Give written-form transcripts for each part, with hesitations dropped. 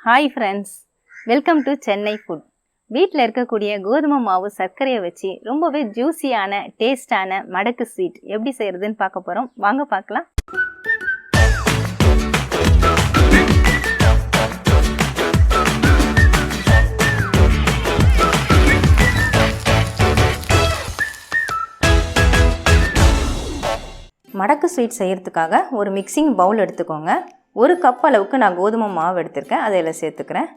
Hi friends, welcome to Chennai food. வீட்டில் இருக்கக்கூடிய கோதுமை மாவு சர்க்கரையை வச்சு ரொம்பவே ஜூஸியான டேஸ்டான மடக்கு ஸ்வீட் எப்படி செய்கிறதுன்னு பார்க்க போகிறோம். வாங்க பார்க்கலாம். மடக்கு ஸ்வீட் செய்கிறதுக்காக ஒரு மிக்சிங் பவுல் எடுத்துக்கோங்க. ஒரு கப் அளவுக்கு நான் கோதுமை மாவு எடுத்திருக்கேன், அதை இதில் சேர்த்துக்கிறேன்.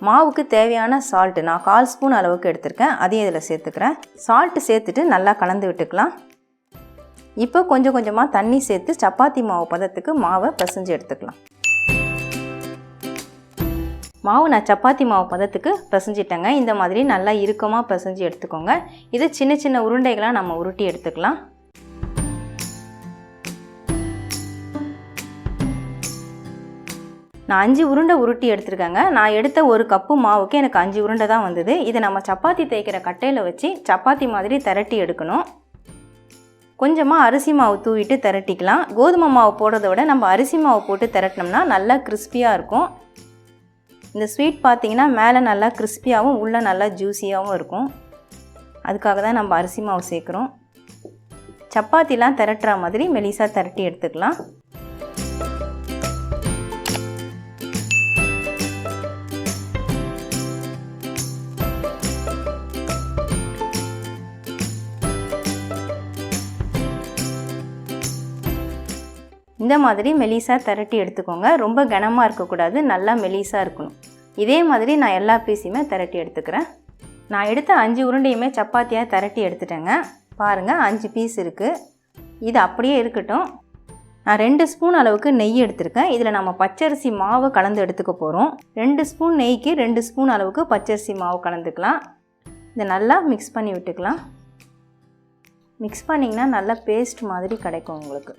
மாவுக்கு தேவையான சால்ட்டு நான் 1/4 ஸ்பூன் அளவுக்கு எடுத்திருக்கேன், அதையும் இதில் சேர்த்துக்கிறேன். சால்ட்டு சேர்த்துட்டு நல்லா கலந்து விட்டுக்கலாம். இப்போ கொஞ்சம் கொஞ்சமாக தண்ணி சேர்த்து சப்பாத்தி மாவு பதத்துக்கு மாவை பிசைஞ்சு எடுத்துக்கலாம். மாவு நான் சப்பாத்தி மாவு பதத்துக்கு பிசைஞ்சிட்டேங்க. இந்த மாதிரி நல்லா இறுக்கமாக பிசைஞ்சு எடுத்துக்கோங்க. இது சின்ன சின்ன உருண்டைகளாக நம்ம உருட்டி எடுத்துக்கலாம். நான் 5 உருண்டை உருட்டி எடுத்துருக்கேங்க. நான் எடுத்த ஒரு கப்பு மாவுக்கு எனக்கு 5 உருண்டை தான் வந்தது. இதை நம்ம சப்பாத்தி தேய்க்கிற கட்டையில் வச்சு சப்பாத்தி மாதிரி திரட்டி எடுக்கணும். கொஞ்சமாக அரிசி மாவு தூவிட்டு திரட்டிக்கலாம். கோதுமை மாவு போடுறத விட நம்ம அரிசி மாவு போட்டு திரட்டினோம்னா நல்லா கிறிஸ்பியாக இருக்கும். இந்த ஸ்வீட் பார்த்திங்கன்னா மேலே நல்லா கிறிஸ்பியாகவும் உள்ளே நல்லா ஜூஸியாகவும் இருக்கும். அதுக்காக தான் நம்ம அரிசி மாவு சேர்க்குறோம். சப்பாத்திலாம் திரட்டுற மாதிரி மெலிசாக திரட்டி எடுத்துக்கலாம். இந்த மாதிரி மெலிசாக திரட்டி எடுத்துக்கோங்க. ரொம்ப கனமாக இருக்கக்கூடாது, நல்லா மெலிசாக இருக்கணும். இதே மாதிரி நான் எல்லா பீஸையுமே திரட்டி எடுத்துக்கிறேன். நான் எடுத்த 5 உருண்டையுமே சப்பாத்தியாக திரட்டி எடுத்துட்டேங்க. பாருங்கள், 5 பீஸ் இருக்குது. இது அப்படியே இருக்கட்டும். நான் 2 ஸ்பூன் அளவுக்கு நெய் எடுத்திருக்கேன். இதில் நம்ம பச்சரிசி மாவு கலந்து எடுத்துக்க போகிறோம். 2 ஸ்பூன் நெய்க்கு 2 ஸ்பூன் அளவுக்கு பச்சரிசி மாவு கலந்துக்கலாம். இதை நல்லா மிக்ஸ் பண்ணி விட்டுக்கலாம். மிக்ஸ் பண்ணிங்கன்னா நல்லா பேஸ்ட் மாதிரி கிடைக்கும் உங்களுக்கு.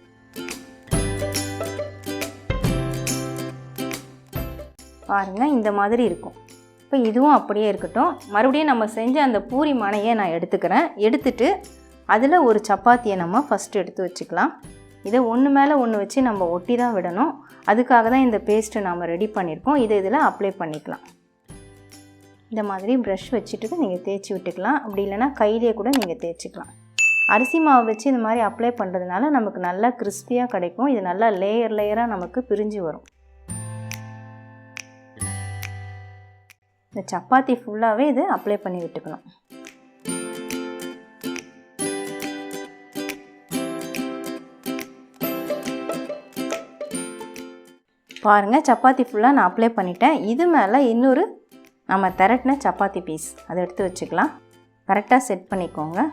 பாருங்கள், இந்த மாதிரி இருக்கும். இப்போ இதுவும் அப்படியே இருக்கட்டும். மறுபடியும் நம்ம செஞ்ச அந்த பூரி மனையை நான் எடுத்துக்கிறேன். எடுத்துட்டு அதில் ஒரு சப்பாத்தியை நம்ம ஃபஸ்ட்டு எடுத்து வச்சுக்கலாம். இதை ஒன்று மேலே ஒன்று வச்சு நம்ம ஒட்டி தான் விடணும். அதுக்காக தான் இந்த பேஸ்ட்டு நாம் ரெடி பண்ணியிருக்கோம். இதை இதில் அப்ளை பண்ணிக்கலாம். இந்த மாதிரி ப்ரஷ் வச்சுட்டு நீங்கள் தேய்ச்சி விட்டுக்கலாம். அப்படி இல்லைனா கையிலேயே கூட நீங்கள் தேய்ச்சிக்கலாம். அரிசி மாவு வச்சு இந்த மாதிரி அப்ளை பண்ணுறதுனால நமக்கு நல்லா கிறிஸ்பியாக கிடைக்கும். இது நல்லா லேயர் லேயராக நமக்கு பிரிஞ்சு வரும். இந்த சப்பாத்தி ஃபுல்லாகவே இது அப்ளை பண்ணி விட்டுக்கணும். பாருங்கள், சப்பாத்தி ஃபுல்லாக நான் அப்ளை பண்ணிட்டேன். இது மேலே இன்னொரு நம்ம திரட்டின சப்பாத்தி பீஸ் அதை எடுத்து வச்சுக்கலாம். கரெக்டாக செட் பண்ணிக்கோங்க.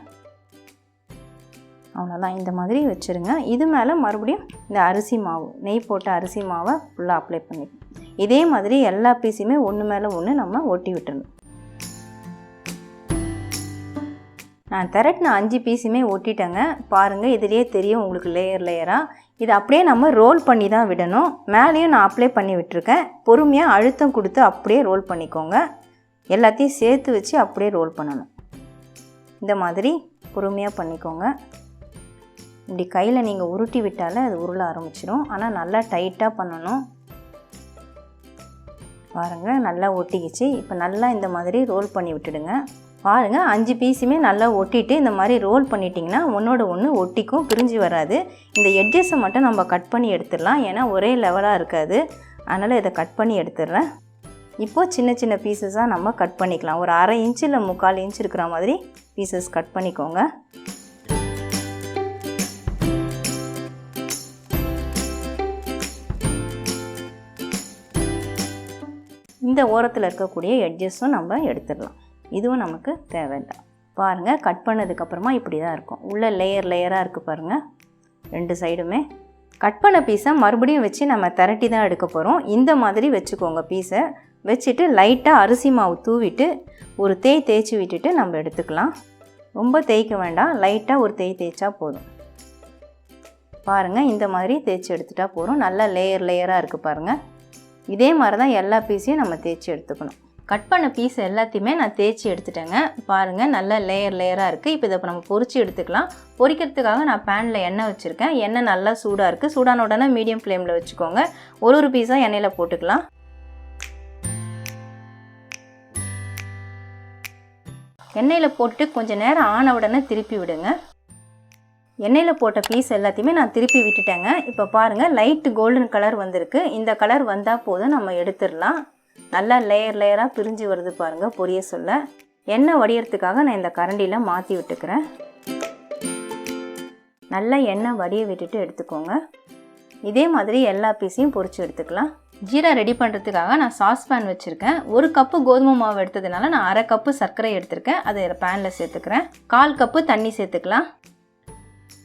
அவ்வளோதான், இந்த மாதிரி வச்சுருங்க. இது மேலே மறுபடியும் இந்த அரிசி மாவு, நெய் போட்ட அரிசி மாவை ஃபுல்லாக அப்ளை பண்ணிக்கணும். இதே மாதிரி எல்லா பீஸுமே ஒன்று மேலே ஒன்று நம்ம ஒட்டி விட்டுறணும். நான் திரட்டின 5 பீஸுமே ஒட்டிட்டேங்க. பாருங்கள், இதுலேயே தெரியும் உங்களுக்கு லேயர் லேயராக. இது அப்படியே நம்ம ரோல் பண்ணி தான் விடணும். மேலேயும் நான் அப்ளை பண்ணி விட்டுருக்கேன். பொறுமையாக அழுத்தம் கொடுத்து அப்படியே ரோல் பண்ணிக்கோங்க. எல்லாத்தையும் சேர்த்து வச்சு அப்படியே ரோல் பண்ணணும். இந்த மாதிரி பொறுமையாக பண்ணிக்கோங்க. இப்படி கையில் நீங்கள் உருட்டி விட்டாலே அது உருள ஆரம்பிச்சிடும். ஆனால் நல்லா டைட்டாக பண்ணணும். பாருங்கள், நல்லா ஒட்டிக்கிச்சு. இப்போ நல்லா இந்த மாதிரி ரோல் பண்ணி விட்டுடுங்க. பாருங்கள், 5 பீஸுமே நல்லா ஒட்டிட்டு இந்த மாதிரி ரோல் பண்ணிட்டிங்கன்னா ஒன்றோட ஒன்று ஒட்டிக்கும், பிரிஞ்சு வராது. இந்த எட்ஜஸை மட்டும் நம்ம கட் பண்ணி எடுத்துடலாம். ஏன்னா ஒரே லெவலாக இருக்காது. அதனால் இதை கட் பண்ணி எடுத்துடுறேன். இப்போது சின்ன சின்ன பீசஸாக நம்ம கட் பண்ணிக்கலாம். ஒரு 1/2 இன்ச்சு இல்லை 3/4 இன்ச் இருக்கிற மாதிரி பீசஸ் கட் பண்ணிக்கோங்க. இந்த ஓரத்தில் இருக்கக்கூடிய எட்ஜஸும் நம்ம எடுத்துடலாம். இதுவும் நமக்கு தேவையில்லை. பாருங்கள், கட் பண்ணதுக்கப்புறமா இப்படி தான் இருக்கும். உள்ளே லேயர் லேயராக இருக்குது பாருங்கள். 2 சைடுமே கட் பண்ண பீஸை மறுபடியும் வச்சு நம்ம திரட்டி தான் எடுக்க போகிறோம். இந்த மாதிரி வச்சுக்கோங்க. பீஸை வச்சுட்டு லைட்டாக அரிசி மாவு தூவிட்டு ஒரு தேய்ச்சி விட்டுட்டு நம்ம எடுத்துக்கலாம். ரொம்ப தேய்க்க வேண்டாம், லைட்டாக ஒரு தேய்ச்சா போதும். பாருங்கள், இந்த மாதிரி தேய்ச்சி எடுத்துட்டா போதும். நல்லா லேயர் லேயராக இருக்குது பாருங்கள். இதே மாதிரி தான் எல்லா பீஸையும் நம்ம தேய்ச்சி எடுத்துக்கணும். கட் பண்ண பீஸ் எல்லாத்தையுமே நான் தேய்ச்சி எடுத்துட்டேங்க. பாருங்கள், நல்லா லேயர் லேயராக இருக்குது. இப்போ இதை நம்ம பொரிச்சு எடுத்துக்கலாம். பொரிக்கிறதுக்காக நான் பேனில் எண்ணெய் வச்சுருக்கேன். எண்ணெய் நல்லா சூடாக இருக்குது. சூடான உடனே மீடியம் ஃப்ளேமில் வச்சுக்கோங்க. ஒரு பீஸாக எண்ணெயில் போட்டுக்கலாம். எண்ணெயில் போட்டுட்டு கொஞ்சம் நேரம் ஆன உடனே திருப்பி விடுங்க. எண்ணெயில் போட்ட பீஸ் எல்லாத்தையுமே நான் திருப்பி விட்டுட்டேங்க. இப்போ பாருங்கள் லைட் கோல்டன் கலர் வந்திருக்கு. இந்த கலர் வந்தால் போதும், நம்ம எடுத்துடலாம். நல்லா லேயராக பிரிஞ்சு வருது பாருங்கள் பொரிய சொல்ல. எண்ணெய் வடிகிறதுக்காக நான் இந்த கரண்டியில் மாற்றி விட்டுக்கிறேன். நல்லா எண்ணெய் வடிய விட்டுட்டு எடுத்துக்கோங்க. இதே மாதிரி எல்லா பீஸையும் பொரிச்சு எடுத்துக்கலாம். ஜீரா ரெடி பண்ணுறதுக்காக நான் சாஸ்பேன் வச்சுருக்கேன். 1 கப்பு கோதுமை மாவு எடுத்ததுனால நான் 1/2 கப்பு சர்க்கரை எடுத்திருக்கேன். அதை பேனில் சேர்த்துக்கிறேன். 1/4 கப்பு தண்ணி சேர்த்துக்கலாம்.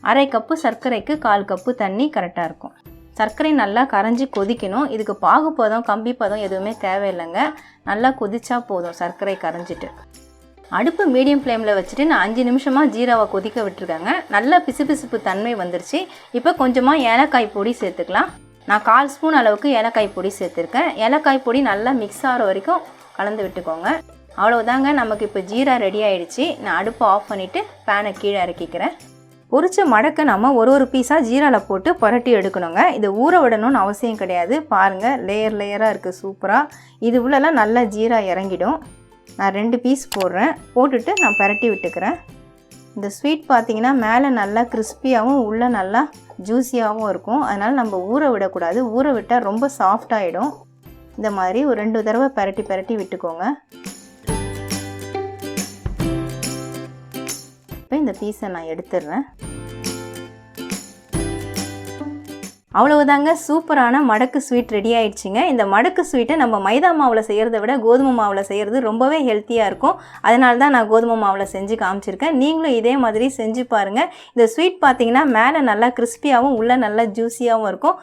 1/2 கப்பு சர்க்கரைக்கு 1/4 கப்பு தண்ணி கரெக்டாக இருக்கும். சர்க்கரை நல்லா கரைஞ்சி கொதிக்கணும். இதுக்கு பாகுப்பதம் கம்பி பதம் எதுவுமே தேவையில்லைங்க. நல்லா கொதிச்சா போதும் சர்க்கரை கரைஞ்சிட்டு. அடுப்பு மீடியம் ஃப்ளேமில் வச்சுட்டு நான் 5 நிமிஷமாக ஜீராவை கொதிக்க விட்டுருக்கேங்க. நல்லா பிசுபிசுப்பு தன்மை வந்துருச்சு. இப்போ கொஞ்சமாக ஏலக்காய் பொடி சேர்த்துக்கலாம். நான் 1/4 ஸ்பூன் அளவுக்கு ஏலக்காய் பொடி சேர்த்துருக்கேன். ஏலக்காய் பொடி நல்லா மிக்ஸ் ஆகிற வரைக்கும் கலந்து விட்டுக்கோங்க. அவ்வளோதாங்க, நமக்கு இப்போ ஜீரா ரெடி ஆகிடுச்சு. நான் அடுப்பை ஆஃப் பண்ணிவிட்டு பேனை கீழே இறக்கிக்கிறேன். பொரிச்ச மடக்கை நம்ம ஒரு பீஸாக ஜீராவில் போட்டு புரட்டி எடுக்கணுங்க. இதை ஊற விடணும்னு அவசியம் கிடையாது. பாருங்கள் லேயராக இருக்குது சூப்பராக. இது உள்ளலாம் நல்லா ஜீரா இறங்கிடும். நான் 2 பீஸ் போடுறேன். போட்டுட்டு நான் பரட்டி விட்டுக்கிறேன். இந்த ஸ்வீட் பார்த்திங்கன்னா மேலே நல்லா கிறிஸ்பியாகவும் உள்ளே நல்லா ஜூஸியாகவும் இருக்கும். அதனால் நம்ம ஊற விடக்கூடாது. ஊற விட்டால் ரொம்ப சாஃப்டாகிடும். இந்த மாதிரி ஒரு 2 தடவை பரட்டி விட்டுக்கோங்க. இப்போ இந்த பீஸை நான் எடுத்துடுறேன். அவ்வளவுதாங்க, சூப்பரான மடக்கு ஸ்வீட் ரெடி ஆயிடுச்சுங்க. இந்த மடக்கு ஸ்வீட்டை நம்ம மைதா மாவில் செய்கிறத விட கோதுமை மாவில் செய்கிறது ரொம்பவே ஹெல்த்தியாக இருக்கும். அதனால தான் நான் கோதுமை மாவில் செஞ்சு காமிச்சிருக்கேன். நீங்களும் இதே மாதிரி செஞ்சு பாருங்கள். இந்த ஸ்வீட் பார்த்தீங்கன்னா மேலே நல்லா கிறிஸ்பியாகவும் உள்ளே நல்லா ஜூஸியாகவும் இருக்கும்.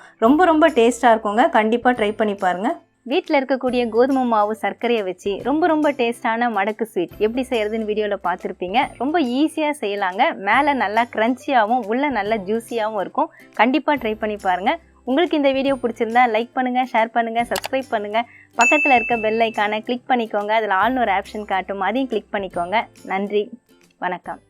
ரொம்ப டேஸ்ட்டாக இருக்குங்க. கண்டிப்பாக ட்ரை பண்ணி பாருங்கள். வீட்டில் இருக்கக்கூடிய கோதுமை மாவு சர்க்கரையை வச்சு ரொம்ப டேஸ்டான மடக்கு ஸ்வீட் எப்படி செய்கிறதுன்னு வீடியோவில் பார்த்துருப்பீங்க. ரொம்ப ஈஸியாக செய்யலாங்க. மேலே நல்லா க்ரன்ச்சியாகவும் உள்ளே நல்லா ஜூஸியாகவும் இருக்கும். கண்டிப்பாக ட்ரை பண்ணி பாருங்கள். உங்களுக்கு இந்த வீடியோ பிடிச்சிருந்தா லைக் பண்ணுங்கள், ஷேர் பண்ணுங்கள், சப்ஸ்கிரைப் பண்ணுங்கள். பக்கத்தில் இருக்க பெல் ஐக்கானை கிளிக் பண்ணிக்கோங்க. அதில் ஆல்னு ஒரு ஆப்ஷன் காட்டும், அதையும் கிளிக் பண்ணிக்கோங்க. நன்றி, வணக்கம்.